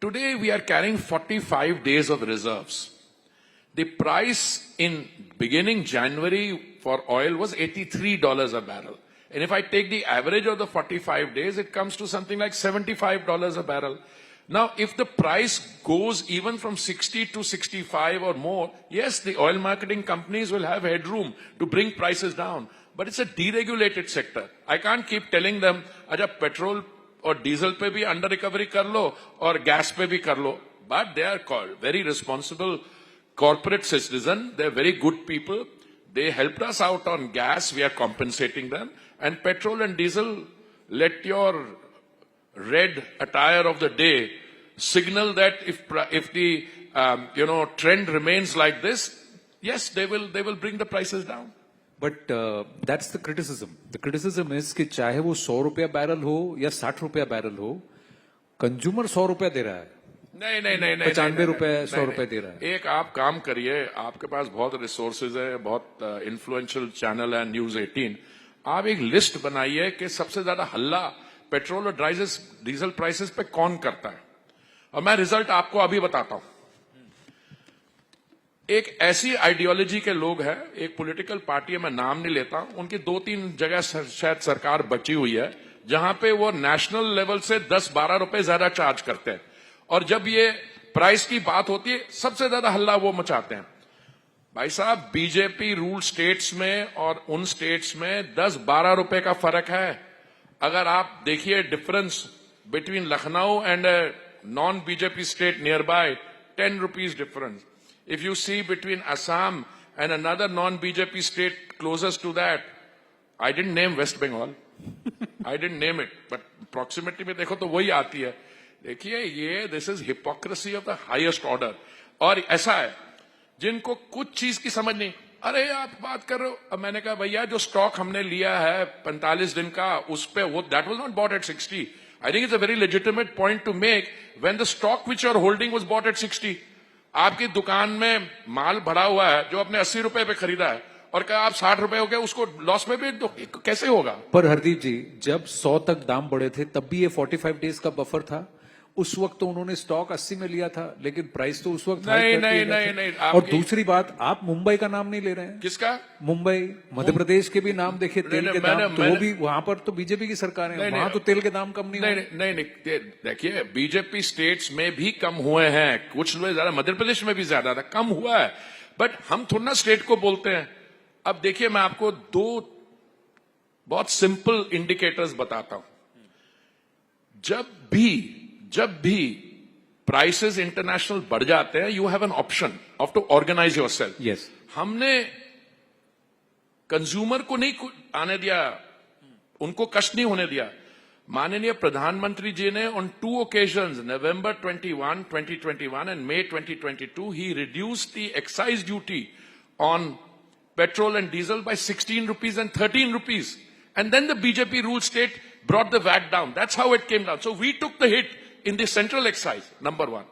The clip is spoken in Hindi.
today we are carrying 45 days of reserves. The price in beginning January for oil was $83 a barrel. And if I take the average of the 45 days, it comes to something like $75 a barrel. Now, if the price goes even from 60 to 65 or more, yes, the oil marketing companies will have headroom to bring prices down. But it's a deregulated sector. I can't keep telling them, acha petrol or diesel pe bhi under recovery kar lo or gas pe bhi kar lo. But they are called very responsible corporate citizen. They're very good people. They helped us out on gas. We are compensating them. And petrol and diesel, let your red attire of the day signal that if the trend remains like this, yes, they will bring the prices down. But that's the criticism. The criticism is कि चाहे वो 100 रुपया बैरल हो या 60 रुपया बैरल हो, कंज्यूमर 100 रुपया दे रहा है. नहीं 95 रुपए 100 रुपए दे रहा है. एक आप काम करिए, आपके पास बहुत रिसोर्सेज है, बहुत इन्फ्लुएंशियल चैनल है न्यूज 18. आप एक लिस्ट बनाइए कि सबसे ज्यादा हल्ला पेट्रोल और डीजल प्राइसेस पे कौन करता है, और मैं रिजल्ट आपको अभी बताता हूं. एक ऐसी आइडियोलॉजी के लोग हैं, एक पॉलिटिकल पार्टी है, मैं नाम नहीं लेता, उनकी 2-3 जगह शायद सरकार बची हुई है जहां पे वो नेशनल लेवल से 10-12 रुपए ज्यादा चार्ज करते हैं, और जब ये प्राइस की बात होती है सबसे ज्यादा हल्ला वो मचाते हैं. भाई साहब, बीजेपी रूल स्टेट्स में और उन स्टेट्स में 10-12 रुपए का फर्क है. अगर आप देखिए difference between Lucknow and non BJP state near by, 10 rupees difference. If you see between Assam and another non-BJP state closest to that, I didn't name West Bengal. I didn't name it, but proximity में देखो तो वही आती है. देखिए ये this is hypocrisy of the highest order. और ऐसा है जिनको कुछ चीज की समझ नहीं. अरे आप बात कर रहे हो, अब मैंने कहा भैया जो स्टॉक हमने लिया है 45 दिन का, उस पे वो that was not bought at 60. I think it's a very legitimate point to make when the stock which you are holding was bought at 60. आपकी दुकान में माल भरा हुआ है जो आपने 80 रुपए पे खरीदा है और कहा आप 60 रुपए हो गए, उसको लॉस में बेच दो, कैसे होगा? पर हरदीप जी, जब 100 तक दाम बढ़े थे तब भी ये 45 डेज का बफर था. उस वक्त तो उन्होंने स्टॉक 80 में लिया था, लेकिन प्राइस तो उस वक्त नहीं. और दूसरी बात, आप मुंबई का नाम नहीं ले रहे हैं. किसका? मुंबई, मध्य प्रदेश के भी नाम देखिए, तेल के दाम, तो वो भी वहां पर तो बीजेपी की सरकार है, वहां तो तेल के दाम कम नहीं. देखिए बीजेपी स्टेट्स में भी कम हुए हैं, कुछ में ज्यादा, मध्य प्रदेश में भी ज्यादा था, कम हुआ है. बट हम थोड़ा ना स्टेट को बोलते हैं. अब देखिए मैं आपको 2 बहुत सिंपल इंडिकेटर्स बताता हूं. जब भी प्राइसेस इंटरनेशनल बढ़ जाते हैं, you have an option of to organise yourself. Yes. हमने कंज्यूमर को नहीं आने दिया, उनको कष्ट नहीं होने दिया. माननीय प्रधानमंत्री जी ने on 2 occasions, November 21, 2021 and May 2022, he reduced the excise duty on petrol and diesel by 16 rupees and 13 rupees. And then the BJP ruled state brought the VAT down. That's how it came down. So we took the hit in the central excise, number one.